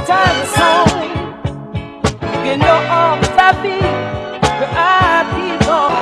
time the song in your arms I feel the I keep on.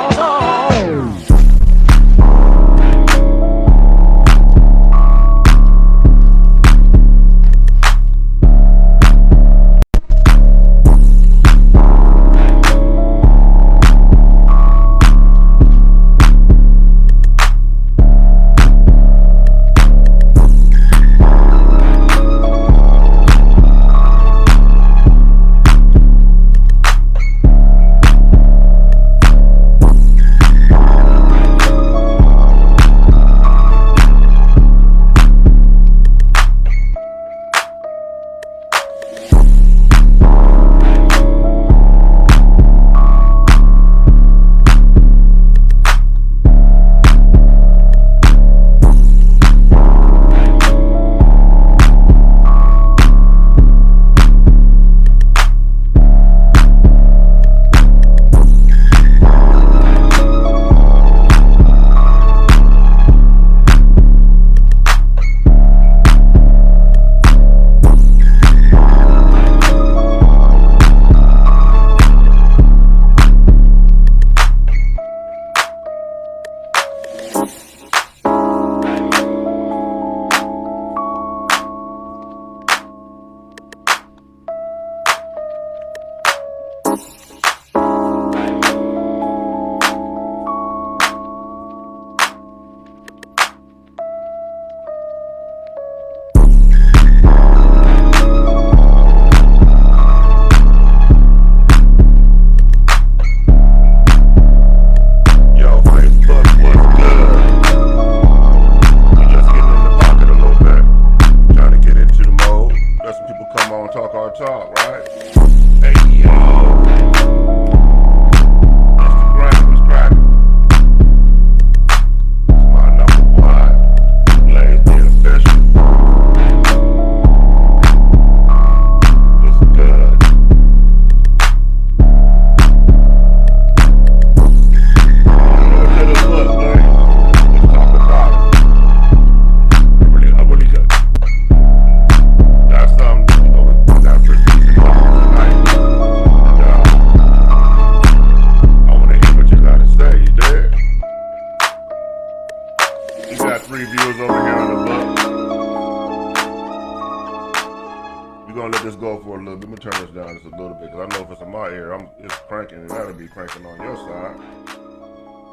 Cranking on your side.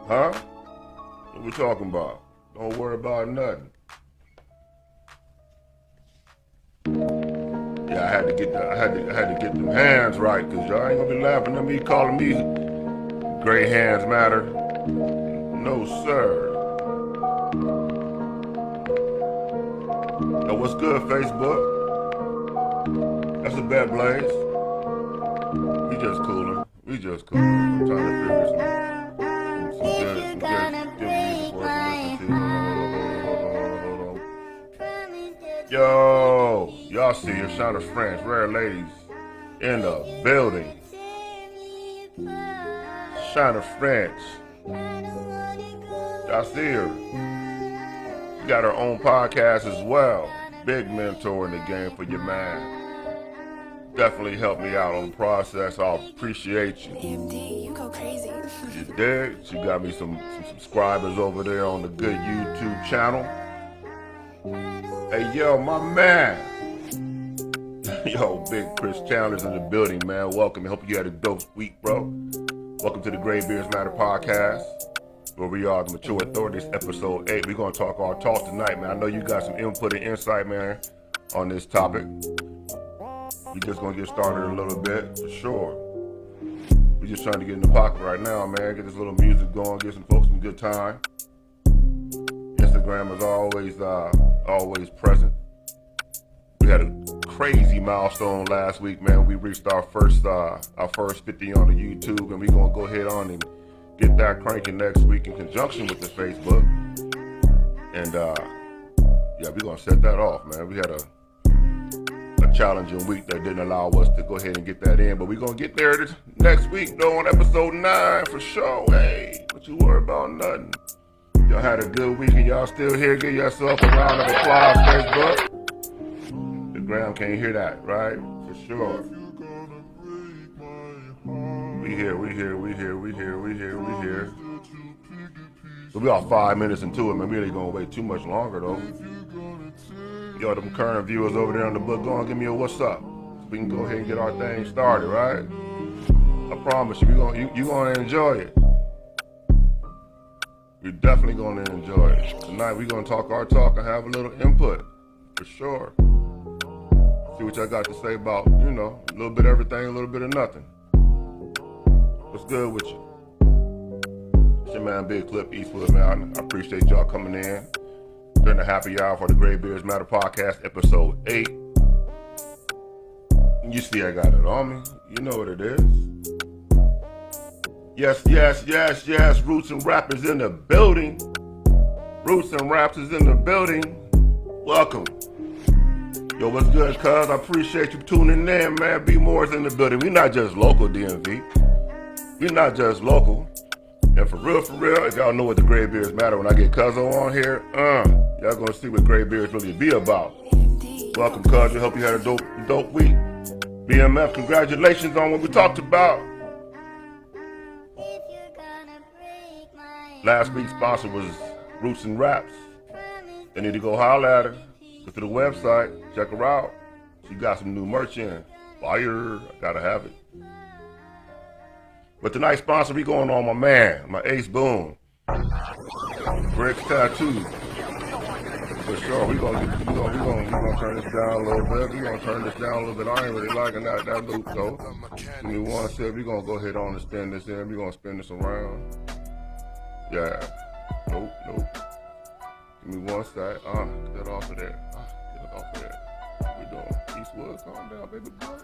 Huh? What we talking about? Don't worry about nothing. Yeah, I had to get them hands right, cause y'all ain't gonna be laughing at me calling me great hands matter. No sir. Yo, what's good, Facebook? That's a bad blaze. We just coolin'. I'm trying to figure some good music for us to listen to. Yo, y'all see her, Shonda French, rare ladies in the building. Shonda French. Y'all see her. She got her own podcast as well. Big mentor in the game for your man. Definitely helped me out on the process. I'll appreciate you. EMD, you go crazy. You did. She got me some subscribers over there on the good YouTube channel. Hey, yo, my man. Yo, Big Chris Chandler's in the building, man. Welcome. I hope you had a dope week, bro. Welcome to the Gray Beards Matter podcast, where we are the Mature Authorities, episode 8. We're going to talk our talk tonight, man. I know you got some input and insight, man, on this topic. We just gonna get started a little bit, for sure. We just trying to get in the pocket right now, man. Get this little music going, get some folks some good time. Instagram is always present. We had a crazy milestone last week, man. We reached our first 50 on the YouTube, and we gonna go ahead on and get that cranking next week in conjunction with the Facebook. And yeah, we gonna set that off, man. We had a challenging week that didn't allow us to go ahead and get that in, but we're gonna get there this next week though on episode 9 for sure. Hey, don't you worry about nothing. Y'all had a good week and y'all still here. Give yourself a round of applause, Facebook. The Instagram can't hear that, right? For sure. We here. So we are 5 minutes into it, man. We ain't gonna wait too much longer though. Yo, them current viewers over there on the book, go on, give me a what's up. So we can go ahead and get our thing started, right? I promise you, you gonna enjoy it. You're definitely gonna enjoy it. Tonight we gonna talk our talk and have a little input, for sure. See what y'all got to say about, you know, a little bit of everything, a little bit of nothing. What's good with you? It's your man Big Clip Eastwood, man. I appreciate y'all coming in during the happy hour for the Gray Beards Matter Podcast, episode 8. You see I got it on me. You know what it is. Yes. Roots and Rap is in the building. Roots and Raps is in the building. Welcome. Yo, what's good, cuz? I appreciate you tuning in, man. B Moore's in the building. We not just local, DMV. We not just local. And for real, if y'all know what the Gray Beards Matter, when I get Cuzzo on here, y'all gonna see what Gray Beards really be about. Welcome, cuz. I hope you had a dope week. BMF, congratulations on what we talked about. Last week's sponsor was Roots and Raps. They need to go holler at her. Go to the website, check her out. She got some new merch in. Fire, I gotta have it. But tonight's sponsor, we going on my man, my Ace Boone. Bricks Tattoo. For sure, we gonna turn this down a little bit. We gonna turn this down a little bit. I ain't really liking that loop though. Give me one second. We gonna go ahead on and spin this in. We gonna spin this around. Yeah. Nope. Give me one sec. Get it off of there. Get it off of there. What we doing? Eastwood, calm down, baby boy.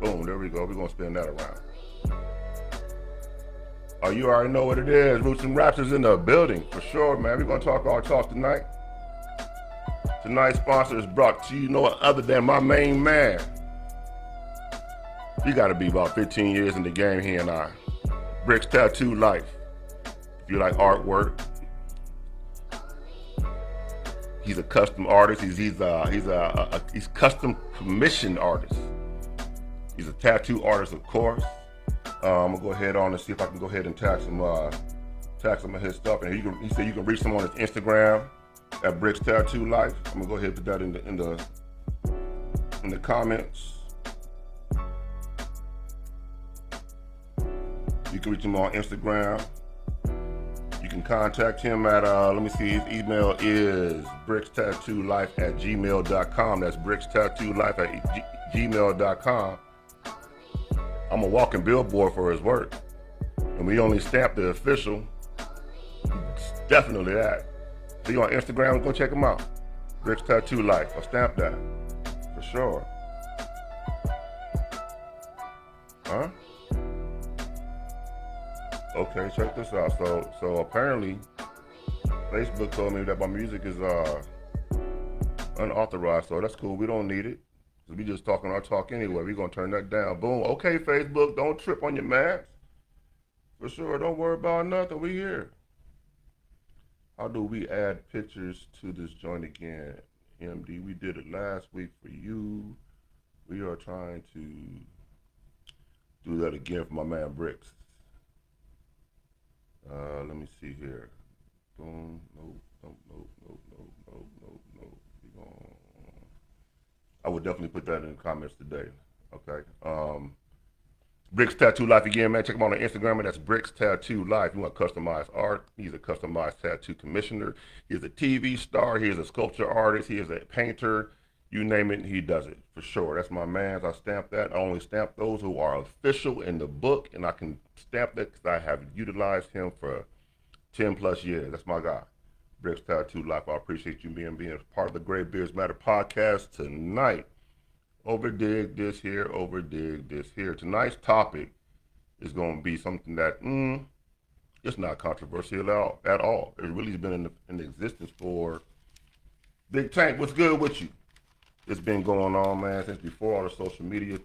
Boom, there we go. We're gonna spin that around. Oh, you already know what it is. Roots and Raps is in the building, for sure, man. We're gonna talk our talk tonight. Tonight's sponsor is brought to you no other than my main man. You gotta be about 15 years in the game, he and I. Bricks Tattoo Life. If you like artwork, he's a custom artist. He's custom commissioned artist. He's a tattoo artist, of course. I'm gonna go ahead on and see if I can go ahead and tag some of his stuff. And he said you can reach him on his Instagram at Bricks Tattoo Life. I'm gonna go ahead and put that in the comments. You can reach him on Instagram. You can contact him at, let me see, his email is brickstattoolife@gmail.com. That's brickstattoolife@gmail.com. I'm a walking billboard for his work. And we only stamp the official. Definitely that. See you on Instagram, go check him out. Bricks Tattoo Life. I'll stamp that. For sure. Huh? Okay, check this out. So apparently, Facebook told me that my music is unauthorized, so that's cool. We don't need it. So we just talking our talk anyway. We're gonna turn that down. Boom. Okay, Facebook, don't trip on your maps. For sure, don't worry about nothing. We here. How do we add pictures to this joint again? MD, we did it last week for you. We are trying to do that again for my man Bricks. Let me see here. Boom. Nope. I would definitely put that in the comments today. Okay. Bricks Tattoo Life again, man. Check him out on Instagram, and that's Bricks Tattoo Life. You want customized art? He's a customized tattoo commissioner. He's a TV star. He is a sculpture artist. He is a painter. You name it, he does it for sure. That's my man. I stamp that. I only stamp those who are official in the book, and I can stamp that because I have utilized him for 10 plus years. That's my guy. Bricks Tattoo Life. I appreciate you being part of the Gray Beards Matter podcast tonight. Overdig this here. Tonight's topic is going to be something that it's not controversial at all. It's really been in existence for Big Tank. What's good with you? It's been going on, man, since before all the social media,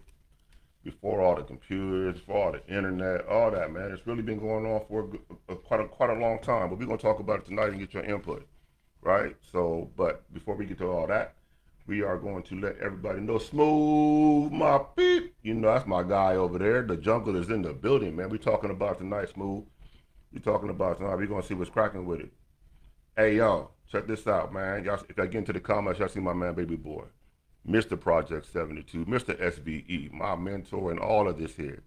before all the computers, before all the internet, all that, man. It's really been going on for quite a long time. But we're going to talk about it tonight and get your input. right? So, but before we get to all that, we are going to let everybody know. Smooth, my beep. You know, that's my guy over there. The jungle is in the building, man. We talking about tonight, Smooth. We talking about tonight. We gonna see what's cracking with it. Hey, yo, check this out, man. Y'all, if I get into the comments, y'all see my man, Baby Boy, Mr. Project 72, Mr. SVE, my mentor, and all of this here.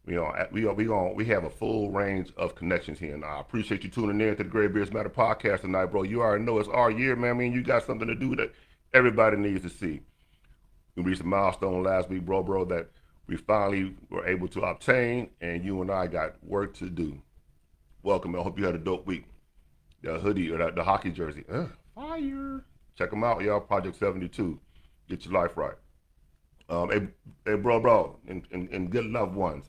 We have a full range of connections here, and I appreciate you tuning in to the Gray Beards Matter podcast tonight, bro. You already know it's our year, man. I mean, you got something to do that everybody needs to see. We reached a milestone last week, bro, that we finally were able to obtain, and you and I got work to do. Welcome. I hope you had a dope week. The hoodie or the hockey jersey, fire. Check them out, y'all. Project 72. Get your life right. Hey, bro, and good loved ones.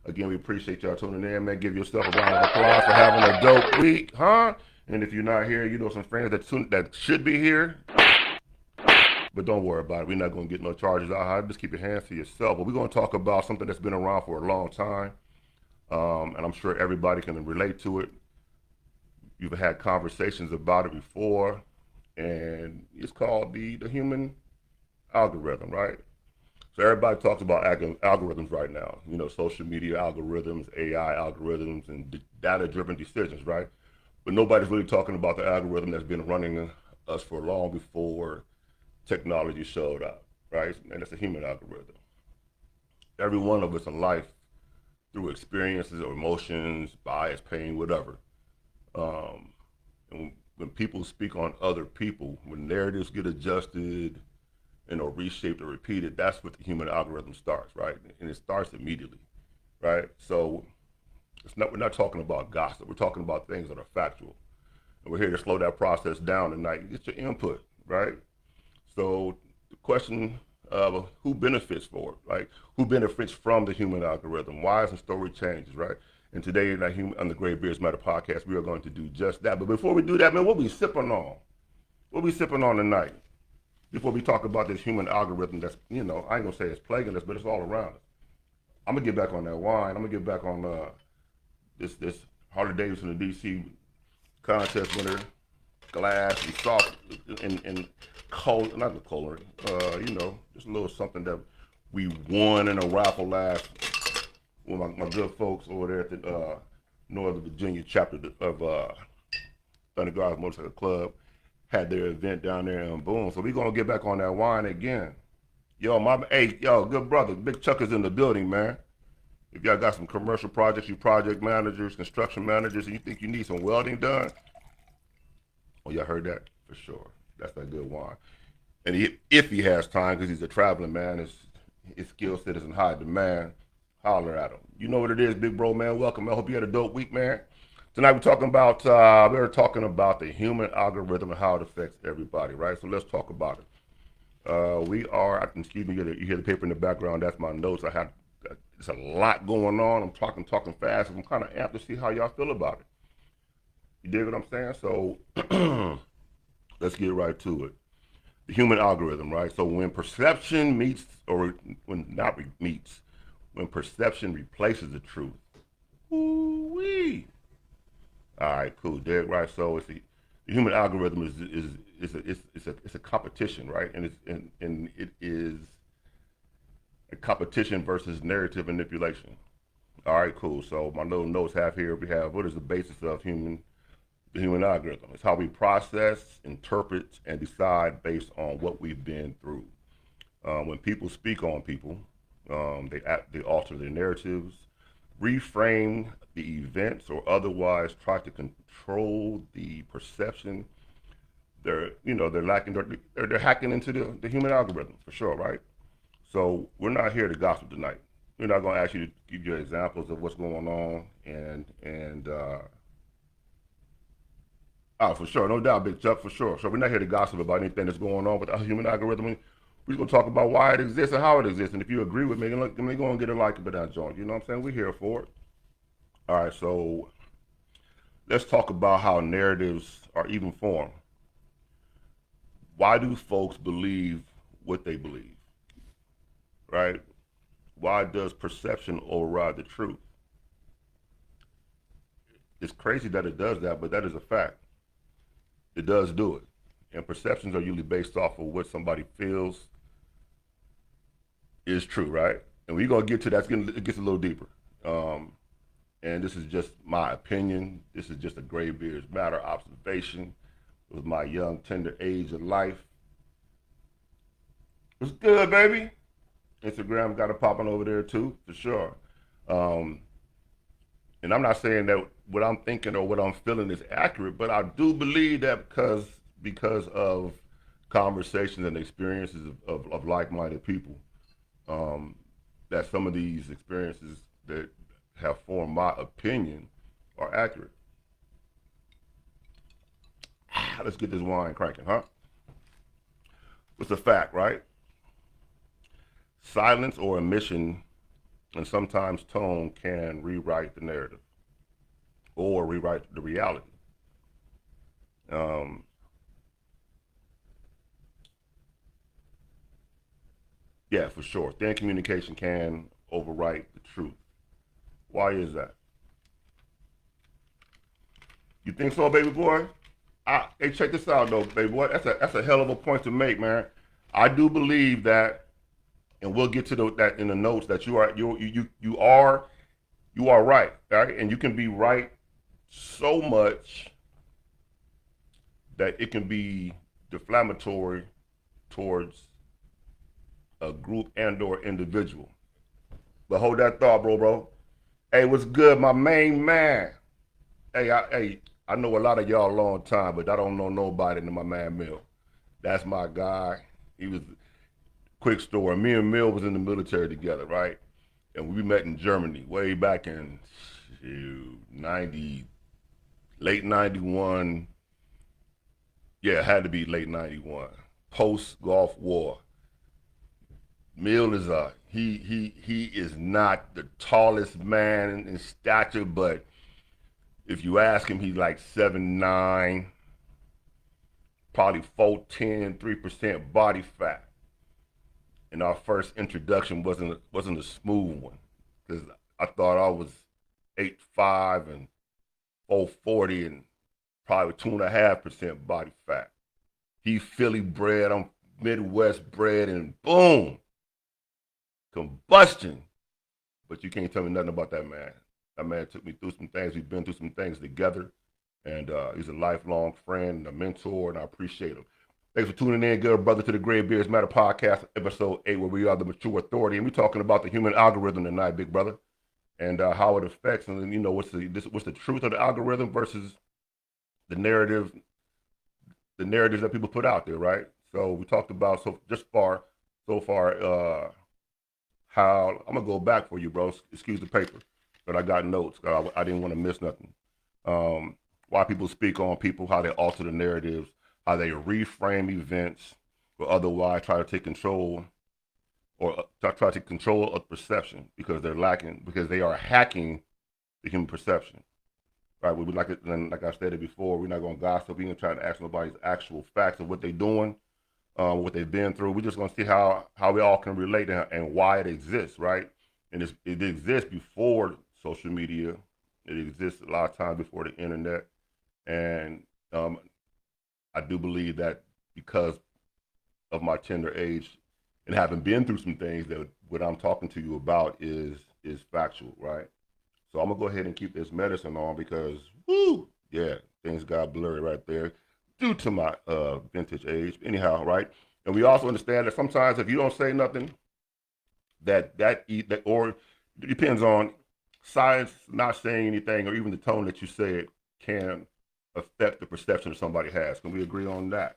Again, we appreciate y'all tuning in, man. Give yourself a round of applause for having a dope week, huh? And if you're not here, you know some friends that should be here. But don't worry about it. We're not going to get no charges out here. Just keep your hands to yourself. But we're going to talk about something that's been around for a long time. And I'm sure everybody can relate to it. You've had conversations about it before. And it's called the human algorithm, right? So everybody talks about algorithms right now. You know, social media algorithms, AI algorithms, and data-driven decisions, right? But nobody's really talking about the algorithm that's been running us for long before technology showed up, right? And it's a human algorithm. Every one of us in life, through experiences or emotions, bias, pain, whatever. And when people speak on other people, when narratives get adjusted, reshaped or repeated, that's what the human algorithm starts, right? And it starts immediately, right? So we're not talking about gossip. We're talking about things that are factual. And we're here to slow that process down tonight. Get your input, right? So the question of who benefits for it, right? Who benefits from the human algorithm? Why isn't story changes, right? And today on the Gray Beards Matter podcast, we are going to do just that. But before we do that, man, what we sipping on? What we sipping on tonight? Before we talk about this human algorithm that's, I ain't gonna say it's plaguing us, but it's all around us. I'm gonna get back on that wine. I'm gonna get back on this Harley Davidson and DC contest winner glass and soft and cold, not the color, just a little something that we won in a raffle last with my good folks over there at the Northern Virginia chapter of Thunder Guards Motorcycle Club. Had their event down there in Boone. So we're gonna get back on that wine again. Yo, good brother, Big Chuck is in the building, man. If y'all got some commercial projects, you project managers, construction managers, and you think you need some welding done, oh, y'all heard that? For sure. That's that good wine. And if he has time, because he's a traveling man, his skill set is in high demand, holler at him. You know what it is, big bro, man. Welcome. I hope you had a dope week, man. Tonight we're talking about the human algorithm and how it affects everybody, right? So let's talk about it. Excuse me, you hear the paper in the background. That's my notes. It's a lot going on. I'm talking fast. I'm kind of amped to see how y'all feel about it. You dig what I'm saying? So let's get right to it. The human algorithm, right? So when perception when perception replaces the truth, ooh-wee. All right, cool, Derek. Right. So the human algorithm is a competition, right? And it is a competition versus narrative manipulation. All right, cool. So my little notes have here. We have what is the basis of the human algorithm? It's how we process, interpret, and decide based on what we've been through. When people speak on people, they alter their narratives, reframe the events, or otherwise try to control the perception. They're hacking into the human algorithm for sure, right? So we're not here to gossip tonight. We're not going to ask you to give you examples of what's going on for sure, no doubt, Big Chuck, for sure. So we're not here to gossip about anything that's going on with the human algorithm. We're going to talk about why it exists and how it exists. And if you agree with me, let me go and get a like about that joint. You know what I'm saying? We're here for it. All right, so let's talk about how narratives are even formed. Why do folks believe what they believe? Right? Why does perception override the truth? It's crazy that it does that, but that is a fact. It does do it. And perceptions are usually based off of what somebody feels is true, right? And we're gonna get to that. It gets a little deeper. And this is just my opinion. This is just a gray beards matter observation with my young, tender age of life. What's good, baby? Instagram got it popping over there too, for sure. Um, and I'm not saying that what I'm thinking or what I'm feeling is accurate, but I do believe that because of conversations and experiences of like-minded people, um, that some of these experiences that have formed my opinion are accurate. Let's get this wine cranking, huh? It's a fact, right? Silence or omission and sometimes tone can rewrite the narrative or rewrite the reality. Um, yeah, for sure. Thin communication can overwrite the truth. Why is that? You think so, baby boy? Hey, check this out, though, baby boy. That's a hell of a point to make, man. I do believe that, and we'll get to that in the notes, that you are right, right, and you can be right so much that it can be deflammatory towards a group and/or individual. But hold that thought, bro. Hey, what's good, my main man? I know a lot of y'all a long time, but I don't know nobody than my man Mill. That's my guy. He was quick story. Me and Mill was in the military together, right? And we met in Germany way back in 90, late 91. Yeah, it had to be late 91. Post Gulf War. Mill is he is not the tallest man in stature, but if you ask him, he's like 7'9", probably 4'10", 3% body fat. And our first introduction wasn't a smooth one, because I thought I was 8'5" and 440 and probably 2.5% body fat. He Philly bred, I'm Midwest bred, and boom, combustion. But you can't tell me nothing about that man. That man took me through some things. We've been through some things together. And he's a lifelong friend, a mentor, and I appreciate him. Thanks for tuning in, good brother, to the Gray Beards Matter Podcast, episode 8, where we are the mature authority. And we're talking about the human algorithm tonight, big brother, and how it affects, and what's the truth of the algorithm versus the narratives that people put out there, right? So we talked about so far how I'm gonna go back for you, bro. Excuse the paper, but I got notes. I didn't want to miss nothing. Why people speak on people, how they alter the narratives, how they reframe events, or otherwise try to take control, or try to take control of perception because they are hacking the human perception. Right? We would like I stated before, we're not gonna gossip. We're gonna try to ask nobody's actual facts of what they're doing, what they've been through. We're just gonna see how we all can relate and why it exists, right? And it exists before social media. It exists a lot of times before the internet. And I do believe that because of my tender age and having been through some things, that what I'm talking to you about is factual, right? So I'm gonna go ahead and keep this medicine on because, yeah, things got blurry right there due to my vintage age. Anyhow, right? And we also understand that sometimes if you don't say nothing, that or it depends on science, not saying anything, or even the tone that you say it can affect the perception that somebody has. Can we agree on that?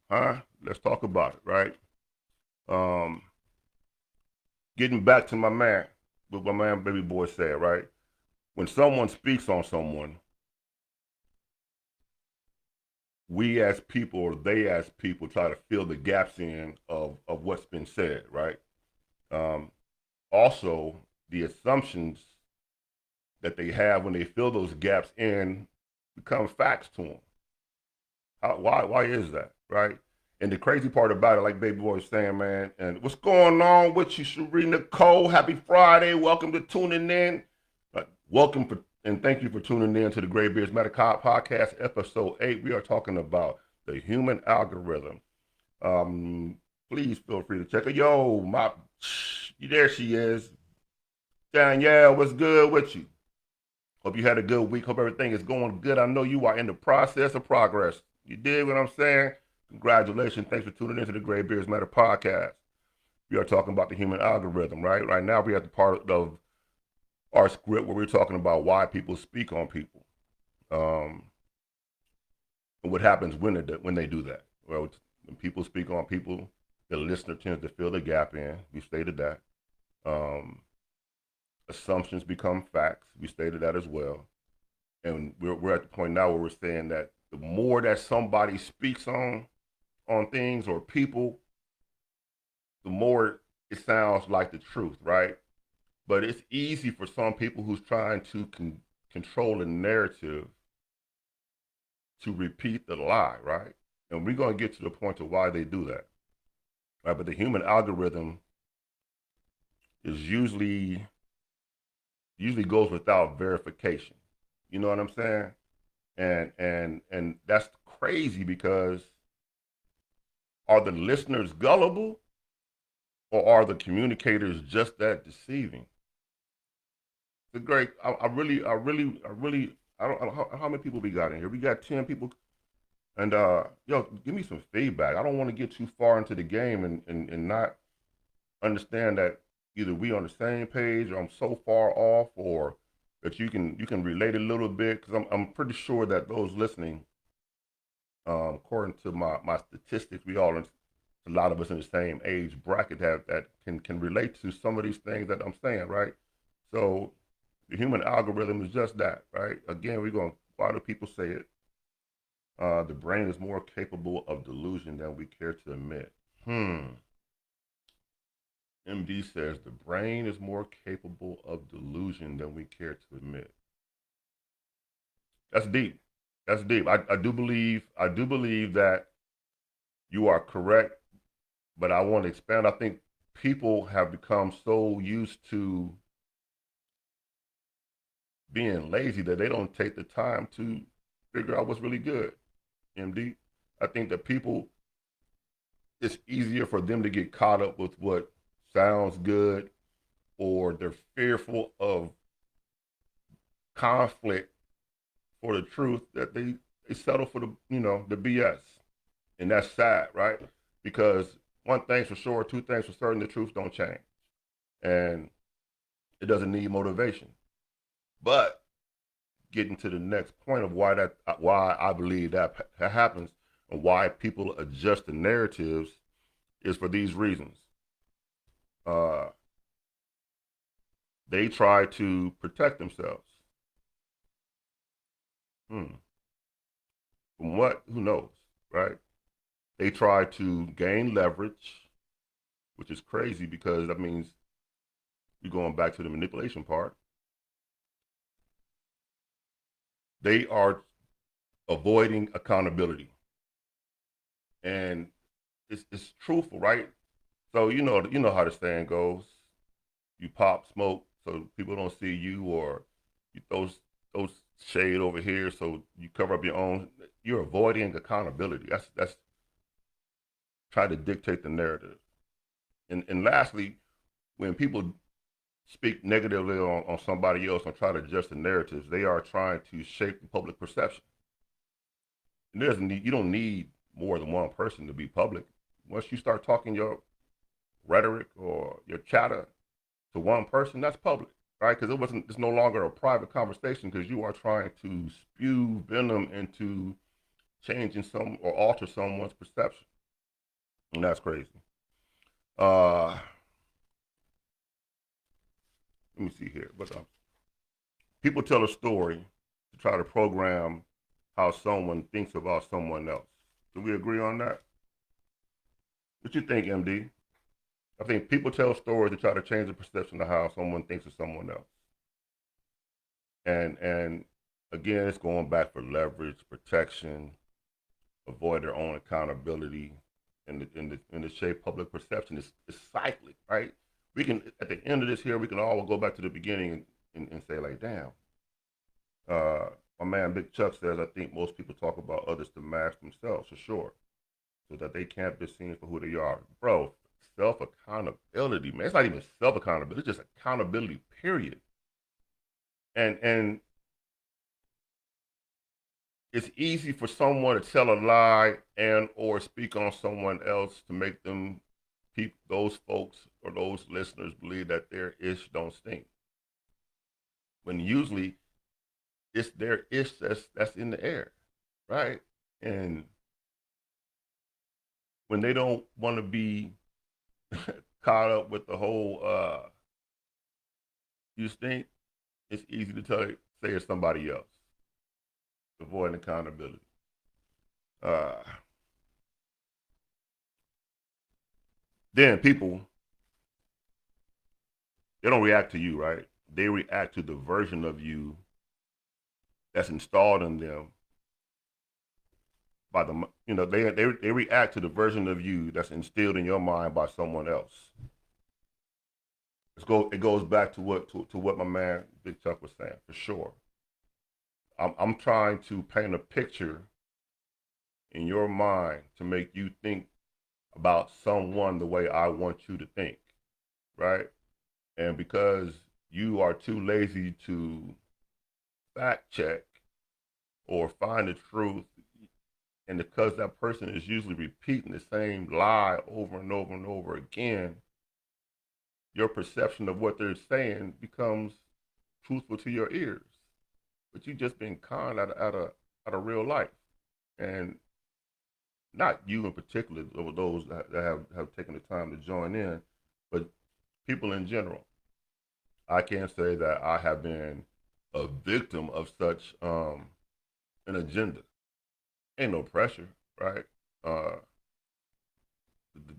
Huh? Let's talk about it, right? Getting back to what my man baby boy said, right? When someone speaks on someone, we as people, or they as people, try to fill the gaps in of what's been said, right? Also, the assumptions that they have when they fill those gaps in become facts to them. Why is that, right? And the crazy part about it, like Baby Boy was saying, man, and what's going on with you, Sheree Nicole? Happy Friday. Welcome to tuning in. Welcome for And thank you for tuning in to the Gray Beards Matter Podcast, episode 8. We are talking about the human algorithm. Please feel free to check it. Yo, there she is. Danielle, what's good with you? Hope you had a good week. Hope everything is going good. I know you are in the process of progress. You did what I'm saying? Congratulations. Thanks for tuning in to the Gray Beards Matter Podcast. We are talking about the human algorithm, right? Right now, we're at the part of our script where we're talking about why people speak on people, and what happens when they do that. Well, when people speak on people, the listener tends to fill the gap in. We stated that. Um, Assumptions become facts. We stated that as well. And we're at the point now where we're saying that the more that somebody speaks on things or people, the more it sounds like the truth, right? But it's easy for some people who's trying to control the narrative to repeat the lie, right? And we're going to get to the point of why they do that, right? But the human algorithm is usually goes without verification. You know what I'm saying? And that's crazy because are the listeners gullible or are the communicators just that deceiving? It's great. I don't know how many people we got in here. We got 10 people. And yo, give me some feedback. I don't want to get too far into the game and not understand that either we on the same page or I'm so far off or that you can relate a little bit because I'm pretty sure that those listening, according to my statistics, we all a lot of us in the same age bracket that can relate to some of these things that I'm saying, right? So the human algorithm is just that, right? Again, why do people say it? The brain is more capable of delusion than we care to admit. MD says the brain is more capable of delusion than we care to admit. That's deep. That's deep. I do believe that you are correct, but I want to expand. I think people have become so used to being lazy that they don't take the time to figure out what's really good. MD, I think that people, it's easier for them to get caught up with what sounds good, or they're fearful of conflict for the truth that they settle for the BS. And that's sad, right? Because one thing's for sure, two things for certain, the truth don't change. And it doesn't need motivation. But getting to the next point of why I believe that happens and why people adjust the narratives is for these reasons. They try to protect themselves. From what? Who knows, right? They try to gain leverage, which is crazy because that means you're going back to the manipulation part. They are avoiding accountability. And it's truthful, right? So you know how the saying goes. You pop smoke so people don't see you, or you throw shade over here so you cover up your own. You're avoiding accountability. That's try to dictate the narrative. And lastly, when people speak negatively on somebody else and try to adjust the narratives, they are trying to shape the public perception. And you don't need more than one person to be public. Once you start talking your rhetoric or your chatter to one person, that's public, right? Because it's no longer a private conversation because you are trying to spew venom into changing some or alter someone's perception. And that's crazy. Let me see here. But people tell a story to try to program how someone thinks about someone else. Do we agree on that? What you think, MD? I think people tell stories to try to change the perception of how someone thinks of someone else. And again, it's going back for leverage, protection, avoid their own accountability, and the shape public perception is cyclic, right? We can, at the end of this here, we can all go back to the beginning and say like, damn, Uh, my man Big Chuck says, I think most people talk about others to mask themselves, for sure, so that they can't be seen for who they are. Bro, self accountability, man. It's not even self accountability, it's just accountability, period. And it's easy for someone to tell a lie and or speak on someone else to make them those folks or those listeners believe that their ish don't stink. When usually it's their ish that's in the air, right? And when they don't want to be caught up with the whole you stink, it's easy to say it's somebody else. Avoiding accountability. Uh, then people, they don't react to you, right? They react to the version of you that's installed in them by the, they react to the version of you that's instilled in your mind by someone else. It goes back to what my man Big Chuck was saying, for sure. I'm trying to paint a picture in your mind to make you think about someone the way I want you to think, right? And because you are too lazy to fact check or find the truth, and because that person is usually repeating the same lie over and over and over again, your perception of what they're saying becomes truthful to your ears. But you just been conned out of real life. And not you in particular, those that have taken the time to join in, but people in general. I can't say that I have been a victim of such an agenda. Ain't no pressure, right? Uh,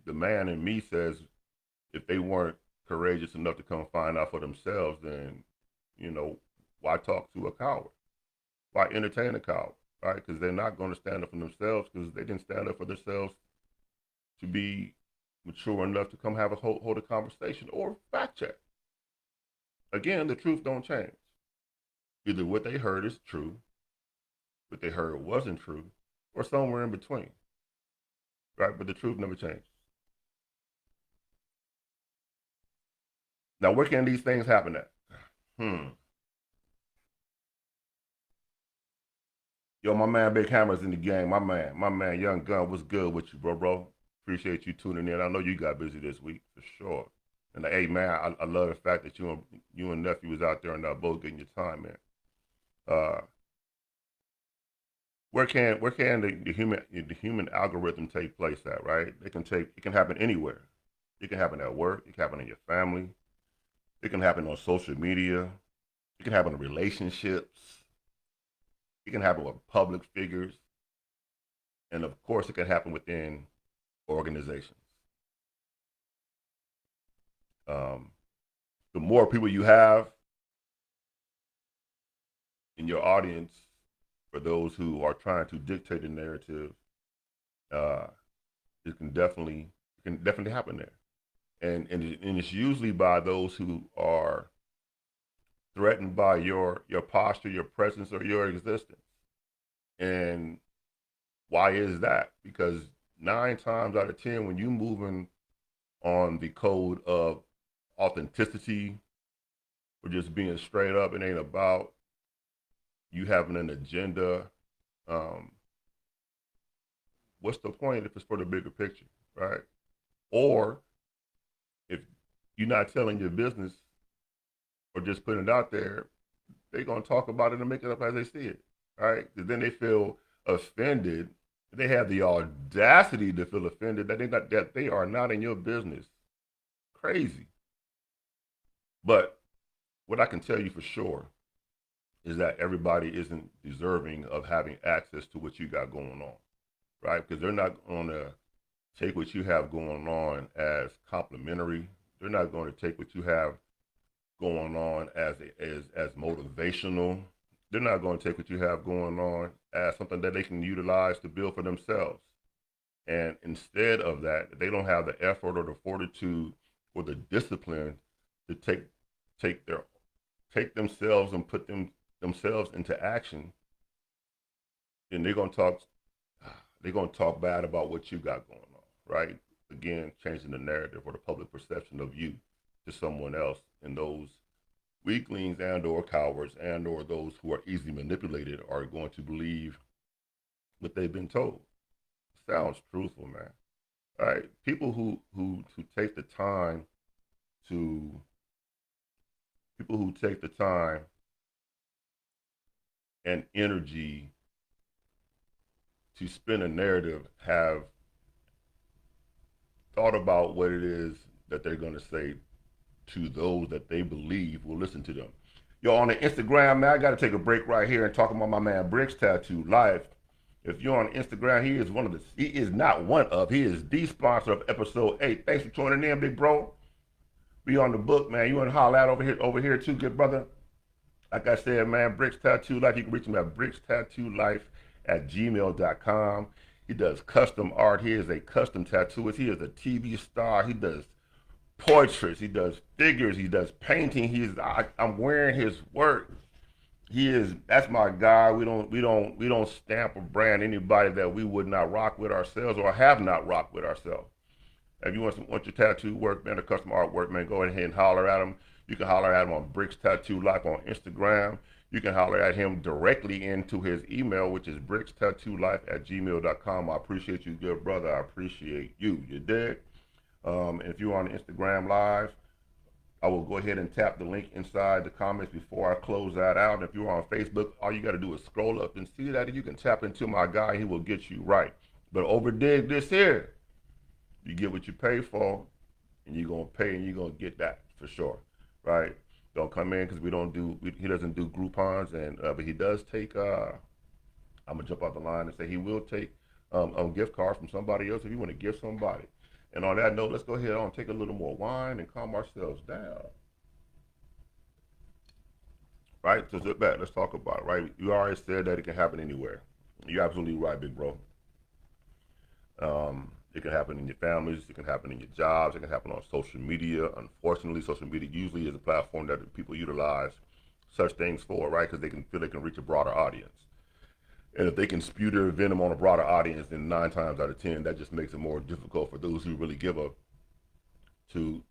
the man in me says if they weren't courageous enough to come find out for themselves, then you know why talk to a coward? Why entertain a coward? Right? Because they're not going to stand up for themselves because they didn't stand up for themselves to be mature enough to come have a hold a conversation or fact check. Again, the truth don't change. Either what they heard is true, what they heard wasn't true, or somewhere in between. Right? But the truth never changes. Now, where can these things happen at? Hmm. Yo, my man Big Hammer's in the game. My man Young Gun, what's good with you, bro? Appreciate you tuning in. I know you got busy this week for sure. And hey, man, I love the fact that you and nephew was out there and both getting your time, man. Uh, where can the human algorithm take place at? Right? It can happen anywhere. It can happen at work. It can happen in your family. It can happen on social media. It can happen in relationships. It can happen with public figures, and of course, it can happen within organizations. Um, the more people you have in your audience, for those who are trying to dictate the narrative, uh, it can definitely happen there, and it's usually by those who are threatened by your posture, your presence, or your existence. And why is that? Because 9 times out of 10, when you moving on the code of authenticity or just being straight up, it ain't about you having an agenda. Um, what's the point if it's for the bigger picture, right? Or if you're not telling your business or just putting it out there, they're gonna talk about it and make it up as they see it, right? Then they feel offended. They have the audacity to feel offended that they are not in your business. Crazy. But what I can tell you for sure is that everybody isn't deserving of having access to what you got going on, right? Because they're not going to take what you have going on as complimentary. They're not going to take what you have going on as motivational. They're not going to take what you have going on as something that they can utilize to build for themselves. And instead of that, they don't have the effort or the fortitude or the discipline to take their take themselves and put themselves into action, then they're gonna talk bad about what you got going on, right? Again, changing the narrative or the public perception of you to someone else, and those weaklings and or cowards and or those who are easily manipulated are going to believe what they've been told. Sounds truthful, man. All right, people who take the time to people who take the time and energy to spin a narrative have thought about what it is that they're going to say to those that they believe will listen to them. Yo, on the Instagram, man, I got to take a break right here and talk about my man Bricks Tattoo Live. If you're on Instagram, he is not one of, he is the sponsor of episode 8. Thanks for tuning in, big bro. Be on the book, man. You want to holler out over here too, good brother. Like I said, man, Bricks Tattoo Life. You can reach him at brickstattoolife@gmail.com. He does custom art. He is a custom tattooist. He is a TV star. He does portraits. He does figures. He does painting. I'm wearing his work. That's my guy. We don't stamp or brand anybody that we would not rock with ourselves or have not rocked with ourselves. If you want your tattoo work, man, or custom artwork, man, go ahead and holler at him. You can holler at him on Bricks Tattoo Life on Instagram. You can holler at him directly into his email, which is brickstattoolife@gmail.com. I appreciate you, good brother. I appreciate you. You dig? If you're on Instagram Live, I will go ahead and tap the link inside the comments before I close that out. If you're on Facebook, all you got to do is scroll up and see that. You can tap into my guy. He will get you right. But overdig this here. You get what you pay for, and you're going to pay, and you're going to get that for sure, right? Don't come in because he doesn't do Groupons, but he does take, I'm going to jump off the line and say he will take a gift card from somebody else if you want to give somebody. And on that note, let's go ahead and take a little more wine and calm ourselves down. Right? So sit back. Let's talk about it, right? You already said that it can happen anywhere. You're absolutely right, big bro. It can happen in your families. It can happen in your jobs. It can happen on social media. Unfortunately, social media usually is a platform that people utilize such things for, right? Because they can feel they can reach a broader audience. And if they can spew their venom on a broader audience, then 9 times out of 10, that just makes it more difficult for those who really give up to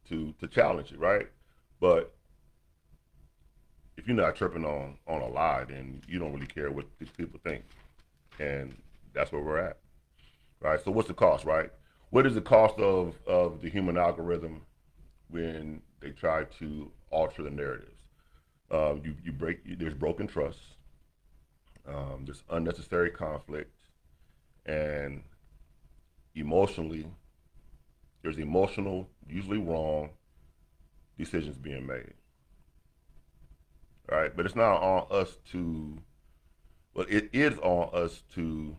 challenge it, right? But if you're not tripping on a lie, then you don't really care what these people think. And that's where we're at, right? So what's the cost, right? What is the cost of the human algorithm when they try to alter the narratives? There's broken trust. There's unnecessary conflict, and emotionally, there's emotional, usually wrong, decisions being made. All right, but it's not on us to, well, it is on us to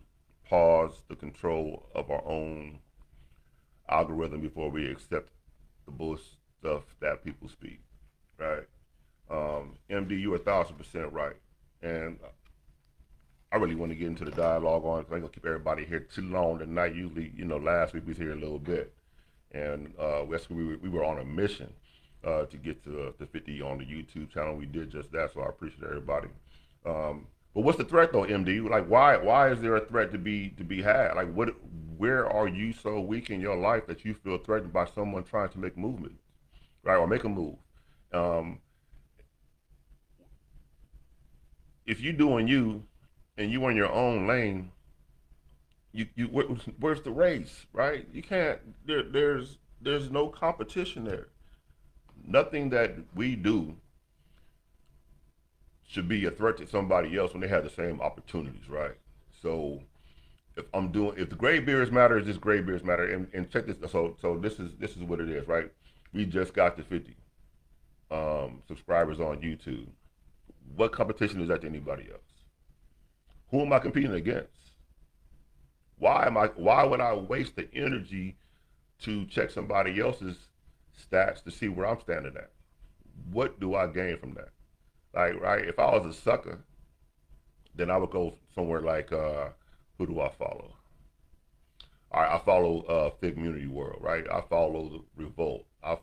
pause the control of our own algorithm before we accept the bull stuff that people speak, right? MD, you're 1,000% right, and I really want to get into the dialogue on it. I ain't gonna keep everybody here too long tonight. Usually, last week we was here a little bit, and we were on a mission to get to 50 on the YouTube channel. We did just that, so I appreciate everybody. But what's the threat though, MD? Like, why is there a threat to be had? Like, where are you so weak in your life that you feel threatened by someone trying to make movement, right, or make a move? If you doing you, and you in your own lane, where's the race, right? You can't. There's no competition there. Nothing that we do should be a threat to somebody else when they have the same opportunities, right? So if the gray beards matter, it's just gray beards matter. And check this. So this is what it is, right? We just got to 50 subscribers on YouTube. What competition is that to anybody else? Who am I competing against? Why would I waste the energy to check somebody else's stats to see where I'm standing at? What do I gain from that? Like, right, if I was a sucker, then I would go somewhere like, who do I follow? All right, I follow Fig Community World, right? I follow the Revolt. I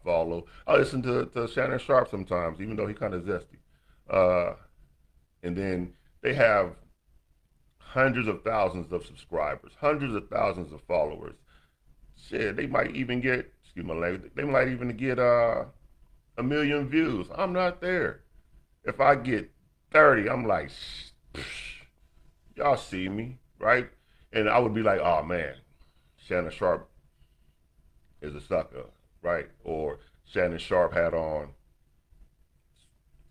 listen to Shannon Sharp sometimes, even though he kind of zesty. And then they have hundreds of thousands of subscribers, hundreds of thousands of followers. Shit, they might even get, excuse my language, they might even get 1 million views. I'm not there. If I get 30, I'm like, y'all see me, right? And I would be like, oh man, Shannon Sharp is a sucker, right? Or Shannon Sharp had on,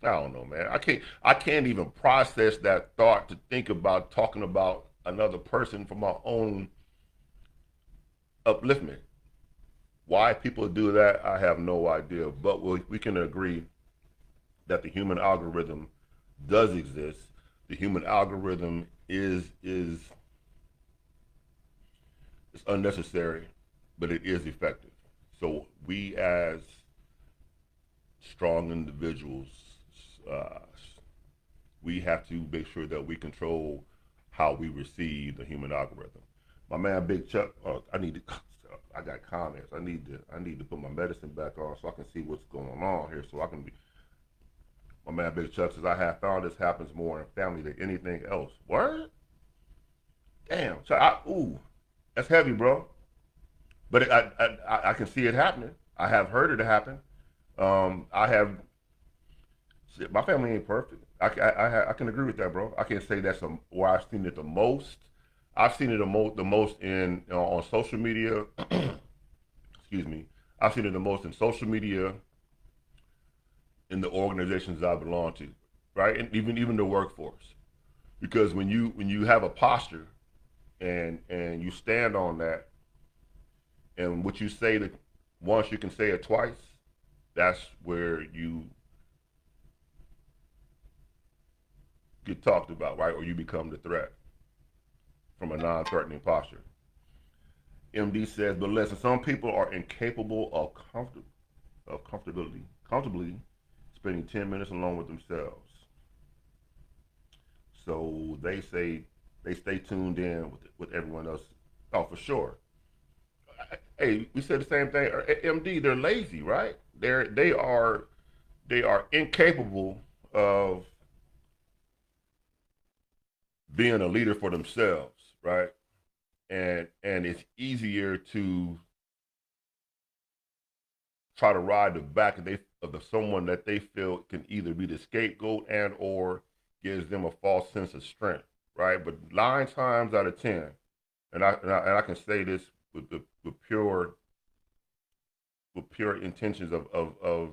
I don't know, man. I can't even process that thought to think about talking about another person for my own upliftment. Why people do that, I have no idea. But we can agree that the human algorithm does exist. The human algorithm is it's unnecessary, but it is effective. So we as strong individuals, uh, we have to make sure that we control how we receive the human algorithm. My man Big Chuck, I need to. I got comments. I need to put my medicine back on so I can see what's going on here. So I can be. My man Big Chuck says I have found this happens more in family than anything else. What? Damn. So ooh, that's heavy, bro. But I can see it happening. I have heard it happen. I have. Shit, my family ain't perfect. I can agree with that, bro. I can say that's where I've seen it the most. I've seen it the most in on social media. Excuse me. I've seen it the most in social media, in the organizations I belong to, right, and even the workforce. Because when you have a posture and you stand on that, and what you say that once you can say it twice, that's where you get talked about, right, or you become the threat from a non-threatening posture. MD says, but listen, some people are incapable of comfortably spending 10 minutes alone with themselves. So they say they stay tuned in with everyone else. Oh, for sure. Hey, we said the same thing. MD, they're lazy, right? They are incapable of being a leader for themselves, right? And it's easier to try to ride the back of someone that they feel can either be the scapegoat and or gives them a false sense of strength, right? But 9 times out of 10, and I can say this with pure intentions of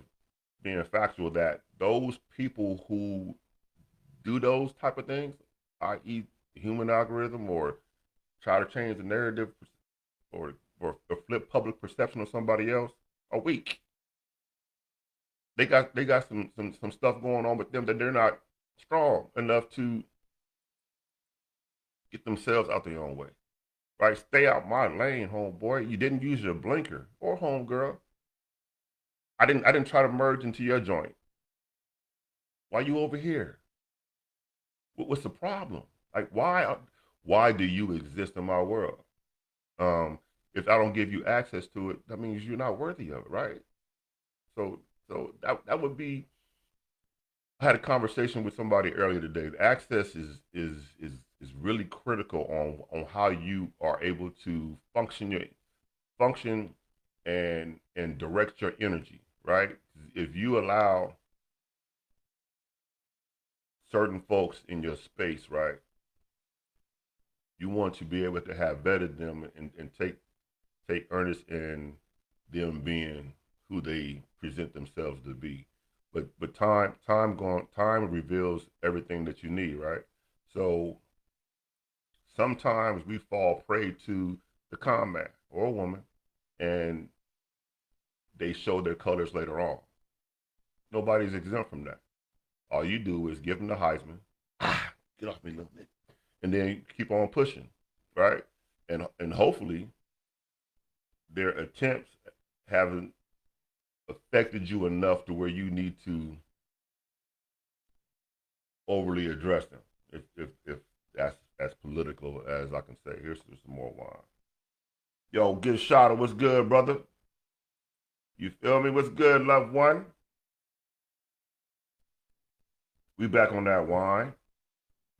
being factual, that those people who do those type of things, i.e., human algorithm, or try to change the narrative, or or flip public perception of somebody else, are weak. They got some stuff going on with them that they're not strong enough to get themselves out their own way. Right? Stay out my lane, homeboy. You didn't use your blinker, or homegirl. I didn't try to merge into your joint. Why you over here? What's the problem? Like why do you exist in my world? Um, if I don't give you access to it, that means you're not worthy of it, right? So that would be. I had a conversation with somebody earlier today. Access is really critical on how you are able to function and direct your energy, right? If you allow certain folks in your space, right, you want to be able to have vetted them and take earnest in them being who they present themselves to be. But time reveals everything that you need, right? So sometimes we fall prey to the con man or a woman, and they show their colors later on. Nobody's exempt from that. All you do is give them the Heisman. Get off me, little bit, and then keep on pushing, right? And hopefully their attempts haven't affected you enough to where you need to overly address them. If that's as political as I can say. Here's some more wine. Yo, good shot. What's good, brother? You feel me? What's good, loved one? We back on that wine.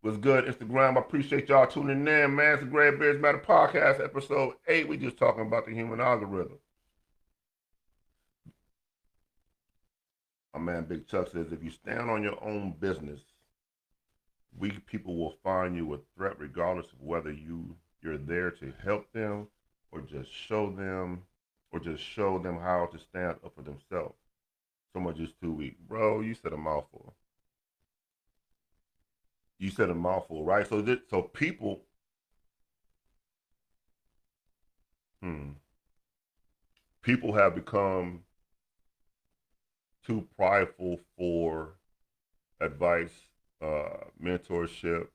What's good, Instagram? I appreciate y'all tuning in, man. It's the Great Beards Matter Podcast, episode 8. We just talking about the human algorithm. My man Big Chuck says, if you stand on your own business, weak people will find you a threat regardless of whether you're there to help them or just show them how to stand up for themselves. Someone just too weak. Bro, you said a mouthful. You said a mouthful, right? So people people have become too prideful for advice, mentorship.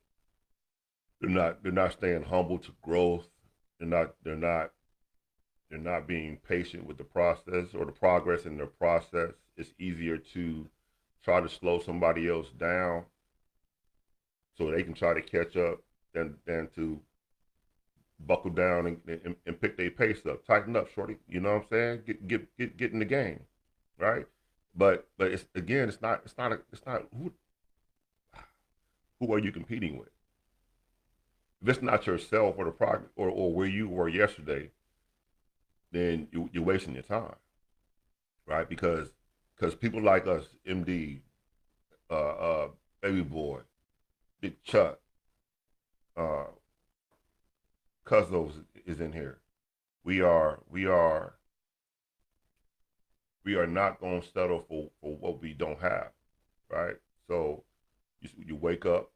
They're not staying humble to growth. They're not being patient with the process or the progress in their process. It's easier to try to slow somebody else down so they can try to catch up than to buckle down and pick their pace up, tighten up, shorty. You know what I'm saying? Get in the game, right? But it's again, it's not who are you competing with? If it's not yourself or the product or where you were yesterday, then you're wasting your time, right? Because people like us, MD, Baby Boy, Big Chuck, uh, Cuzzo is in here. We are we are we are not going to settle for what we don't have, right? So you wake up,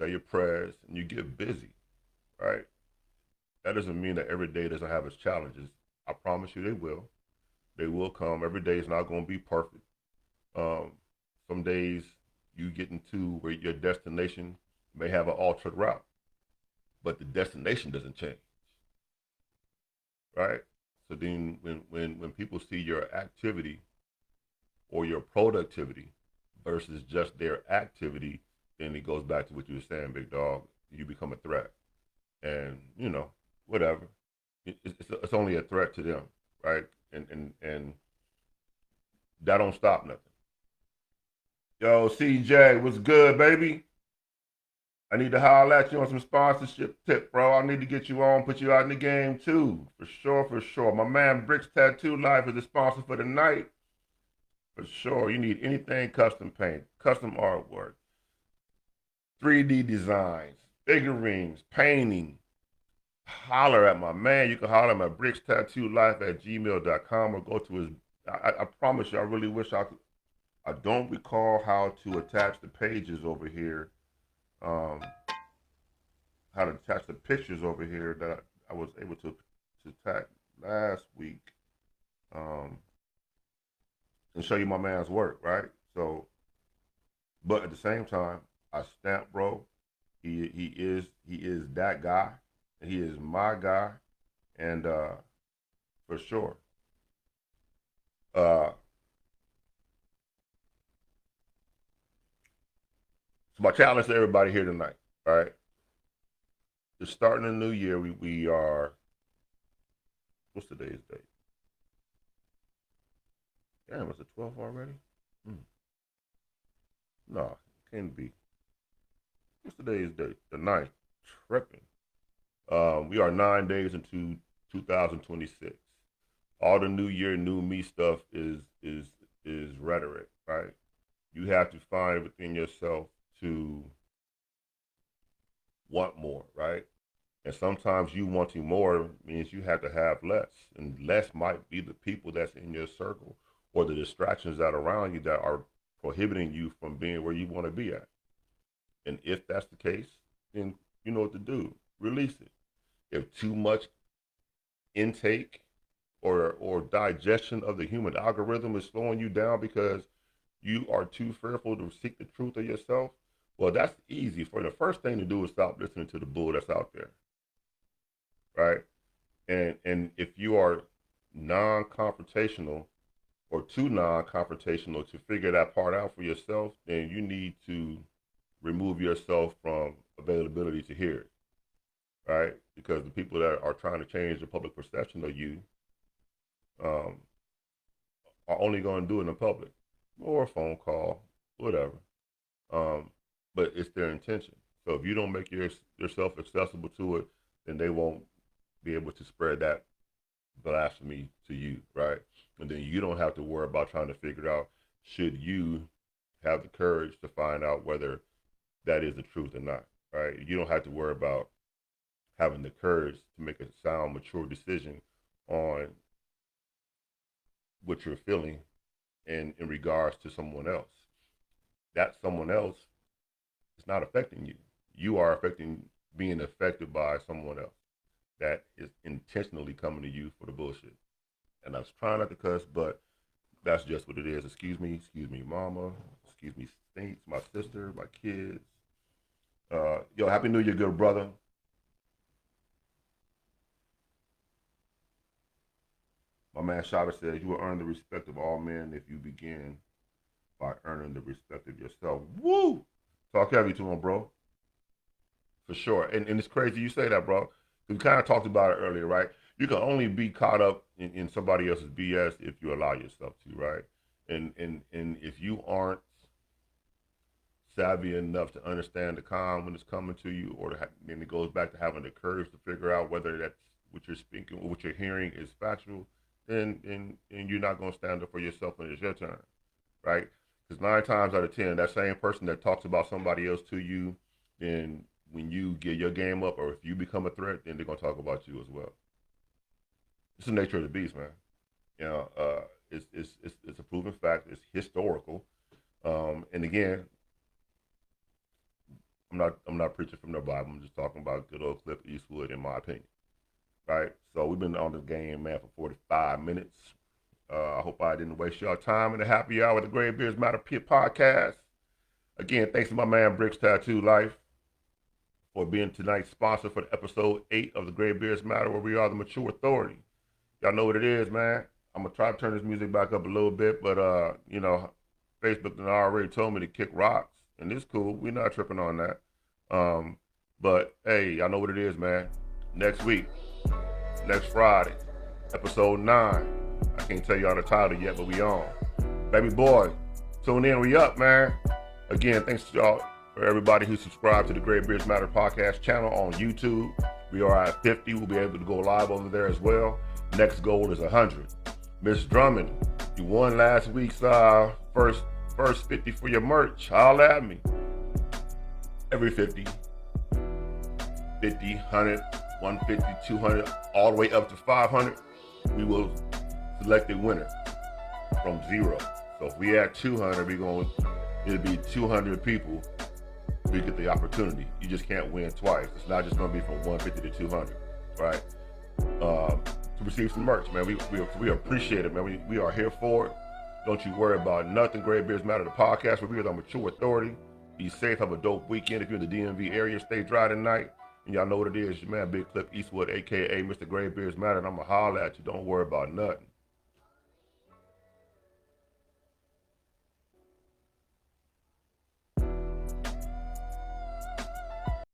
say your prayers, and you get busy, right? That doesn't mean that every day doesn't have its challenges. I promise you they will. They will come. Every day is not going to be perfect. Um, some days you get into where your destination may have an altered route, but the destination doesn't change, right? So then when people see your activity or your productivity versus just their activity, then it goes back to what you were saying, big dog. You become a threat, and whatever. It's only a threat to them, right? And that don't stop nothing. Yo, CJ, what's good, baby? I need to holler at you on some sponsorship tip, bro. I need to get you on, put you out in the game too. For sure, for sure. My man Bricks Tattoo Life is the sponsor for the night. For sure. You need anything custom paint, custom artwork, 3D designs, figurines, painting. Holler at my man. You can holler at my Bricks Tattoo Life at gmail.com or go to his. I promise you, I really wish I could. I don't recall how to attach the pages over here. Um, how to attach the pictures over here that I was able to attach last week, um, and show you my man's work, right? So, but at the same time, I stamp, bro. He is that guy. He is my guy, and for sure. Uh, so my challenge to everybody here tonight, all right? It's starting a new year. We are. What's today's date? Damn, it's the 12th already. Hmm. No, it can't be. What's today's date? The 9th. Tripping. We are 9 days into 2026. All the new year, new me stuff is rhetoric, right? You have to find within yourself to want more, right? And sometimes you wanting more means you have to have less, and less might be the people that's in your circle or the distractions that are around you that are prohibiting you from being where you want to be at. And if that's the case, then you know what to do. Release it. If too much intake or digestion of the human algorithm is slowing you down because you are too fearful to seek the truth of yourself, well, that's easy. For the first thing to do is stop listening to the bull that's out there, right? And if you are non-confrontational or too non-confrontational to figure that part out for yourself, then you need to remove yourself from availability to hear it, right? Because the people that are trying to change the public perception of you um, are only going to do it in public or a phone call, whatever. Um, but it's their intention. So if you don't make yourself accessible to it, then they won't be able to spread that blasphemy to you, right? And then you don't have to worry about trying to figure out, should you have the courage to find out whether that is the truth or not, right? You don't have to worry about having the courage to make a sound, mature decision on what you're feeling in regards to someone else. That someone else is not affecting you. You are being affected by someone else that is intentionally coming to you for the bullshit. And I was trying not to cuss, but that's just what it is. Excuse me, mama. Excuse me, Saints, my sister, my kids. Yo, Happy New Year, good brother. My man Shaba says, you will earn the respect of all men if you begin by earning the respect of yourself. Woo! Talk heavy to him, bro. For sure. And it's crazy you say that, bro. We kind of talked about it earlier, right? You can only be caught up in somebody else's BS if you allow yourself to, right? And if you aren't savvy enough to understand the calm when it's coming to you, then it goes back to having the courage to figure out whether that's what you're speaking or what you're hearing is factual, then you're not going to stand up for yourself when it's your turn, right? Because 9 times out of 10, that same person that talks about somebody else to you, then when you get your game up or if you become a threat, then they're going to talk about you as well. It's the nature of the beast, man. You know, it's a proven fact. It's historical. And again, I'm not preaching from the Bible. I'm just talking about good old Cliff Eastwood, in my opinion. Right? So we've been on this game, man, for 45 minutes. I hope I didn't waste your time in the happy hour of the Gray Beards Matter Pit podcast. Again, thanks to my man Bricks Tattoo Life for being tonight's sponsor for episode 8 of the Gray Beards Matter, where we are the mature authority. Y'all know what it is, man. I'm going to try to turn this music back up a little bit, but, you know, Facebook done already told me to kick rocks, and it's cool. We're not tripping on that. But, hey, y'all know what it is, man. Next week, next Friday, episode 9. I can't tell y'all the title yet, but we on. Baby boy, tune in. We up, man. Again, thanks to y'all for everybody who subscribed to the Gray Beards Matter podcast channel on YouTube. We are at 50. We'll be able to go live over there as well. Next goal is 100. Miss Drummond, you won last week's first 50 for your merch. Holla at me. Every 50, 100, 150, 200, all the way up to 500, we will select a winner from 0. So if we add 200, it'll be 200 people who get the opportunity. You just can't win twice. It's not just going to be from 150 to 200, right? To receive some merch, man. We appreciate it, man. We are here for it. Don't you worry about nothing. Gray Beards Matter, the podcast where we are the mature authority. Be safe. Have a dope weekend. If you're in the DMV area, stay dry tonight. And y'all know what it is. Your man, Big Cliff Eastwood, a.k.a. Mr. Gray Beards Matter. And I'm going to holler at you. Don't worry about nothing.